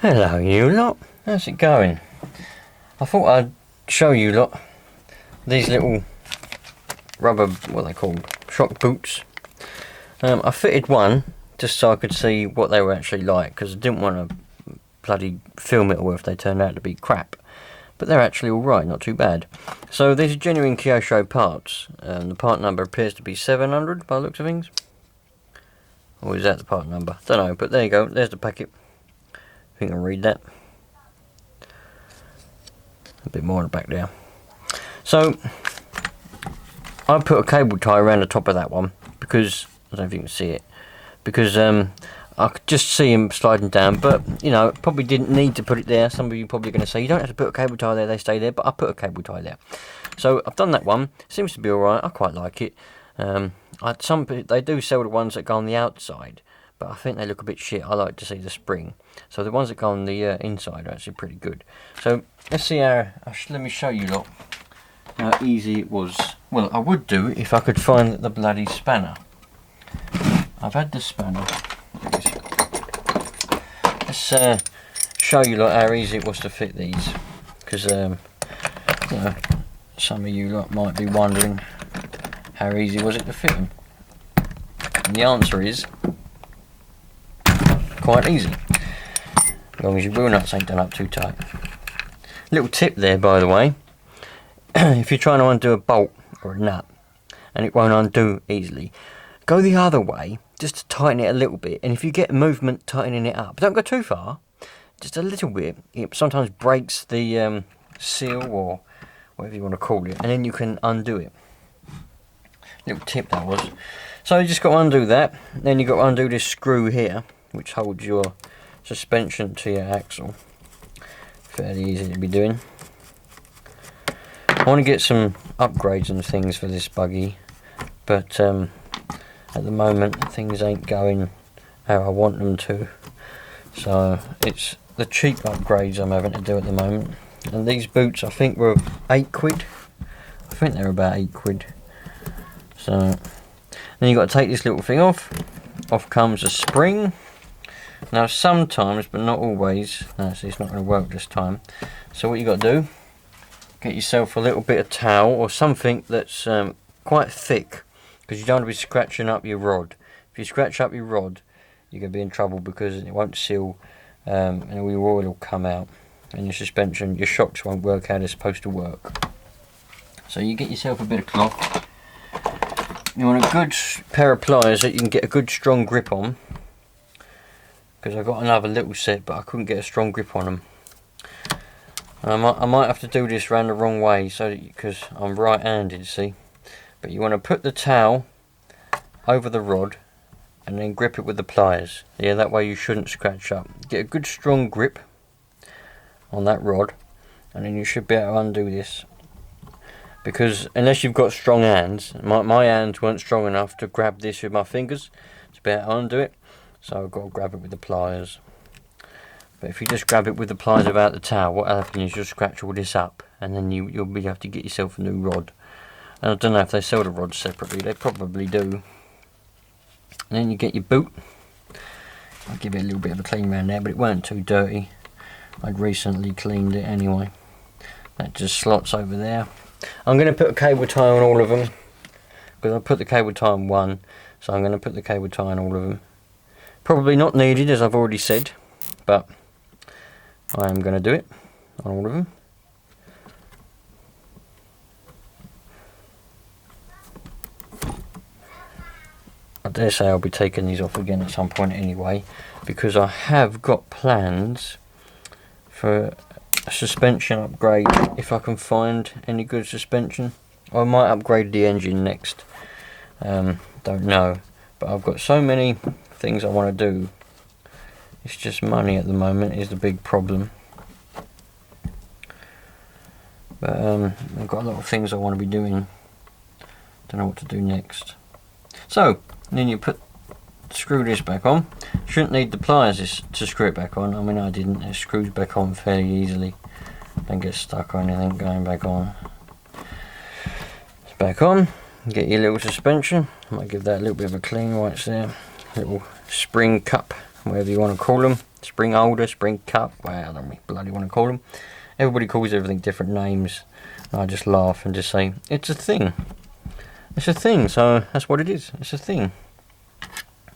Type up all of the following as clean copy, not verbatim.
Hello you lot, how's it going? I thought I'd show you lot these little rubber, what are they called, shock boots. I fitted one just so I could see what they were actually like, because I didn't want to bloody film it or if they turned out to be crap. But they're actually alright, not too bad. So these are genuine Kyosho parts. The part number appears to be 700 by the looks of things. Or is that the part number? Don't know, but there you go, there's the packet. I think I can read that. A bit more on the back there. So I put a cable tie around the top of that one because I don't know if you can see it. Because I could just see him sliding down, but you know, probably didn't need to put it there. Some of you are probably going to say you don't have to put a cable tie there; they stay there. But I put a cable tie there. So I've done that one. Seems to be all right. I quite like it. They do sell the ones that go on the outside, but I think they look a bit shit. I like to see the spring. So the ones that go on the inside are actually pretty good. So let's see how. Let me show you lot how easy it was. Well, I would do it if I could find the bloody spanner. I've had the spanner. Let's show you lot how easy it was to fit these, because you know, some of you lot might be wondering how easy was it to fit them. And the answer is quite easy, as long as your wheel nuts ain't done up too tight. Little tip there, by the way, if you're trying to undo a bolt or a nut and it won't undo easily, go the other way just to tighten it a little bit, and if you get movement tightening it up, don't go too far, just a little bit. It sometimes breaks the seal or whatever you want to call it, and then you can undo it. Little tip that was. So you just got to undo that, then you got to undo this screw here which holds your suspension to your axle. Fairly easy to be doing. I want to get some upgrades and things for this buggy, but at the moment things ain't going how I want them to, so it's the cheap upgrades I'm having to do at the moment. And these boots I think were £8. I think they're about £8. So then you've got to take this little thing off. Off comes a spring. Now sometimes, but not always, actually it's not going to work this time, so what you got to do, get yourself a little bit of towel or something that's quite thick, because you don't want to be scratching up your rod. If you scratch up your rod, you're going to be in trouble because it won't seal, and all your oil will come out, and your suspension, your shocks won't work how they're supposed to work. So you get yourself a bit of cloth. You want a good pair of pliers that you can get a good strong grip on, because I got another little set but I couldn't get a strong grip on them. I might have to do this round the wrong way, so because I'm right-handed, see. But you want to put the towel over the rod and then grip it with the pliers. Yeah, that way you shouldn't scratch up. Get a good strong grip on that rod, and then you should be able to undo this. Because unless you've got strong hands, my hands weren't strong enough to grab this with my fingers to be able to undo it, so I've got to grab it with the pliers. But if you just grab it with the pliers without the towel, what happens is you'll scratch all this up, and then you'll be have to get yourself a new rod. And I don't know if they sell the rods separately, they probably do. And then you get your boot. I'll give it a little bit of a clean around there, but it weren't too dirty. I'd recently cleaned it anyway. That just slots over there. I'm going to put a cable tie on all of them, because I put the cable tie on one, so I'm going to put the cable tie on all of them. Probably not needed, as I've already said, but I am going to do it on all of them. I dare say I'll be taking these off again at some point anyway, because I have got plans for a suspension upgrade if I can find any good suspension. I might upgrade the engine next, don't know, but I've got so many things I want to do. It's just money at the moment is the big problem, but I've got a lot of things I want to be doing. Don't know what to do next. So then you screw this back on. Shouldn't need the pliers to screw it back on. I mean, I didn't. It screws back on fairly easily. Don't get stuck or anything going back on. It's back on. Get your little suspension. I might give that a little bit of a clean while it's there. Little spring cup, whatever you want to call them. spring holder, spring cup, well, I don't really bloody want to call them. Everybody calls everything different names. And I just laugh and just say, it's a thing. It's a thing, so that's what it is. It's a thing.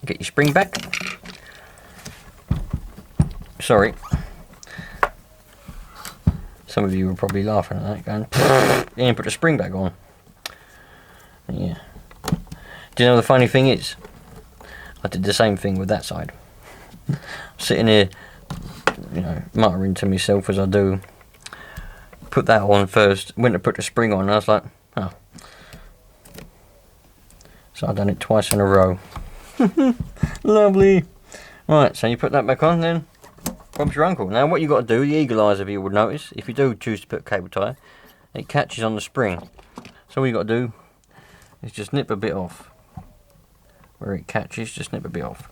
Get your spring back. Sorry. Some of you were probably laughing at that, going, you didn't put the spring back on. Yeah. Do you know the funny thing is? I did the same thing with that side. Sitting here, you know, muttering to myself as I do. Put that on first, went to put the spring on, and I was like, oh. So I've done it twice in a row. Lovely. Right, so you put that back on then. Bob's your uncle. Now what you got to do, the eagle eyes of you would notice, if you do choose to put a cable tie, it catches on the spring. So all you got to do is just nip a bit off. Where it catches, just nip a bit off.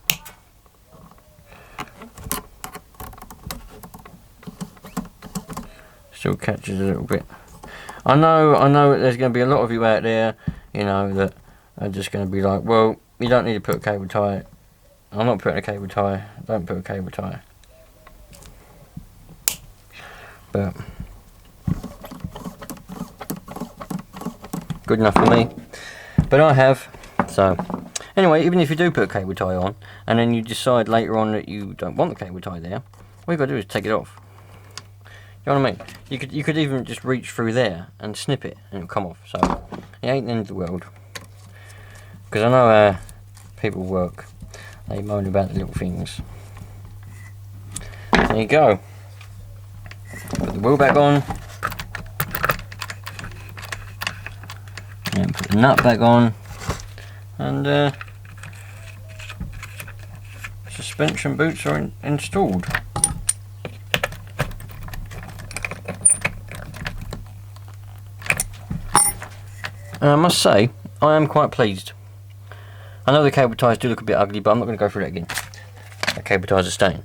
Still catches a little bit. I know there's going to be a lot of you out there, you know, that are just going to be like, well, you don't need to put a cable tie. I'm not putting a cable tie. Don't put a cable tie. But good enough for me. But I have. So anyway, even if you do put a cable tie on, and then you decide later on that you don't want the cable tie there, all you got to do is take it off. You know what I mean? You could even just reach through there and snip it, and it'll come off. So it ain't the end of the world. Because I know how people work. They moan about the little things. There you go. Put the wheel back on. And put the nut back on. And suspension boots are installed. And I must say, I am quite pleased. I know the cable ties do look a bit ugly, but I'm not going to go through that again. The cable ties are staying.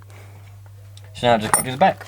So now I'll just do the back.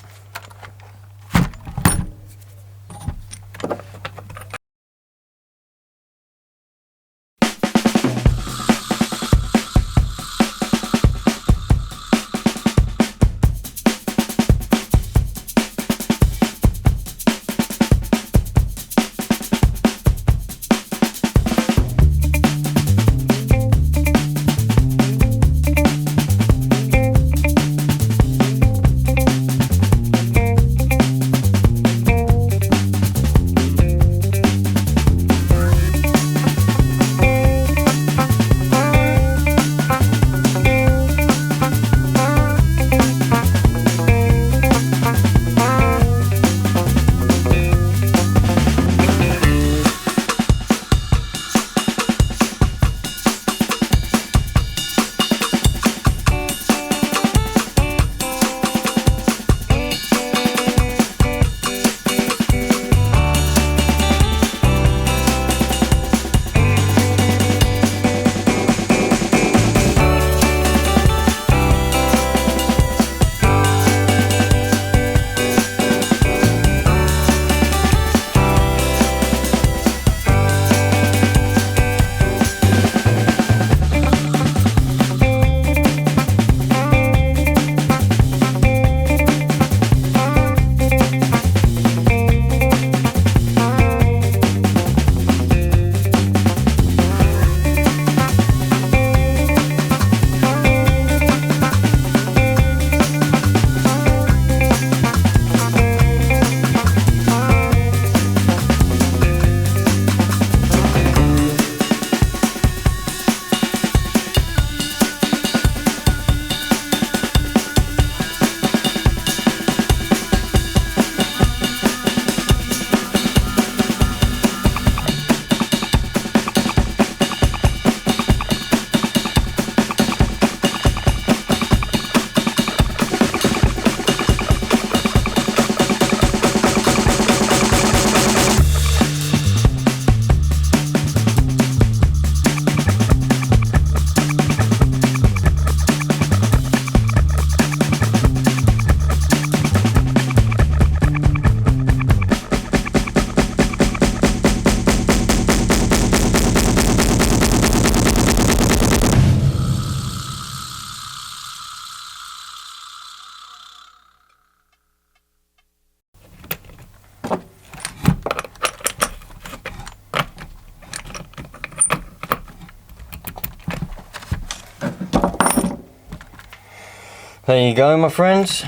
There you go, my friends.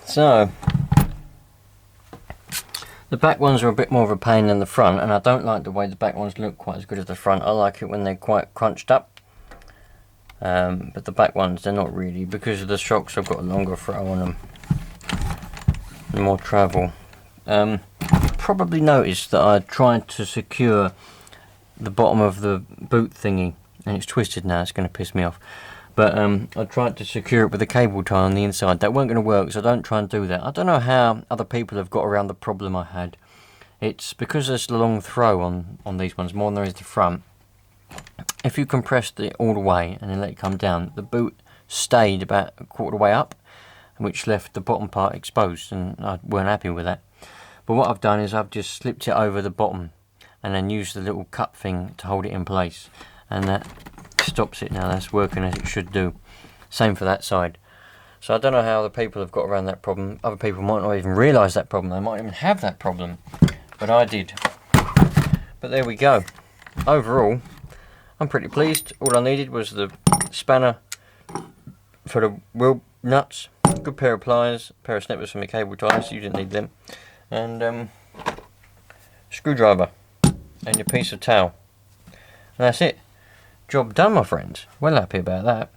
So the back ones are a bit more of a pain than the front, and I don't like the way the back ones look quite as good as the front. I like it when they're quite crunched up, but the back ones, they're not really, because of the shocks. I've got a longer throw on them and more travel. Probably noticed that I tried to secure the bottom of the boot thingy, and it's twisted now. It's going to piss me off. But I tried to secure it with a cable tie on the inside. That weren't going to work, so don't try and do that. I don't know how other people have got around the problem I had. It's because there's a long throw on these ones, more than there is the front. If you compressed it all the way and then let it come down, the boot stayed about a quarter way up, which left the bottom part exposed, and I weren't happy with that. But what I've done is I've just slipped it over the bottom and then used the little cut thing to hold it in place, and that stops it now. That's working as it should do. Same for that side. So I don't know how other people have got around that problem. Other people might not even realise that problem. They might even have that problem, but I did. But there we go. Overall, I'm pretty pleased. All I needed was the spanner for the wheel nuts, good pair of pliers, a pair of snippers for my cable ties, you didn't need them, and screwdriver and your piece of towel. And that's it. Job done, my friends. Well happy about that.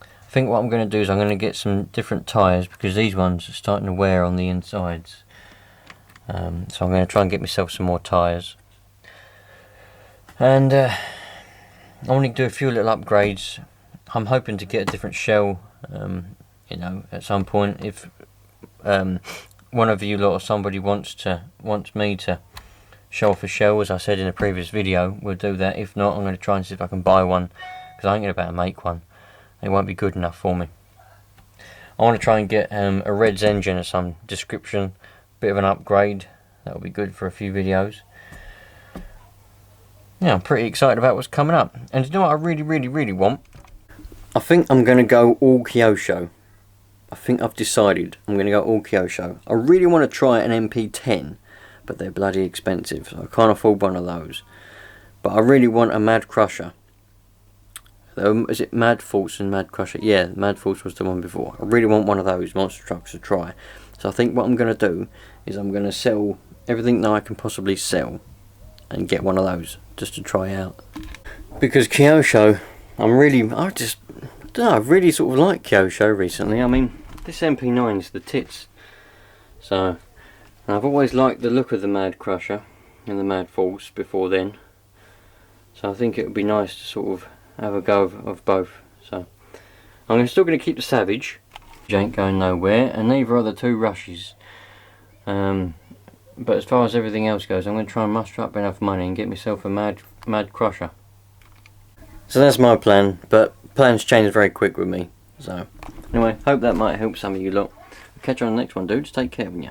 I think what I'm going to do is I'm going to get some different tyres, because these ones are starting to wear on the insides. So I'm going to try and get myself some more tyres. And I want to do a few little upgrades. I'm hoping to get a different shell, you know, at some point. If one of you lot or somebody wants me to show off a shell, as I said in a previous video, we'll do that. If not, I'm going to try and see if I can buy one, because I ain't going to be able to make one. It won't be good enough for me. I want to try and get a Red's engine of some description, bit of an upgrade. That will be good for a few videos. Yeah, I'm pretty excited about what's coming up. And you know what I really want? I think I'm going to go all Kyosho. I think I've decided I'm going to go all Kyosho. I really want to try an MP10, but they're bloody expensive, so I can't afford one of those. But I really want a Mad Crusher. Is it Mad Force and Mad Crusher? Yeah, Mad Force was the one before. I really want one of those monster trucks to try. So I think what I'm going to do is I'm going to sell everything that I can possibly sell and get one of those just to try out. Because Kyosho, I don't know, I've really sort of liked Kyosho recently. I mean, this MP9 is the tits. So, and I've always liked the look of the Mad Crusher and the Mad Force before then. So I think it would be nice to sort of have a go of both. So I'm still going to keep the Savage. It ain't going nowhere, and neither are the two Rushes. But as far as everything else goes, I'm going to try and muster up enough money and get myself a Mad Crusher. So that's my plan, but plans change very quick with me. So anyway, hope that might help some of you lot. I'll catch you on the next one, dudes. Take care of you.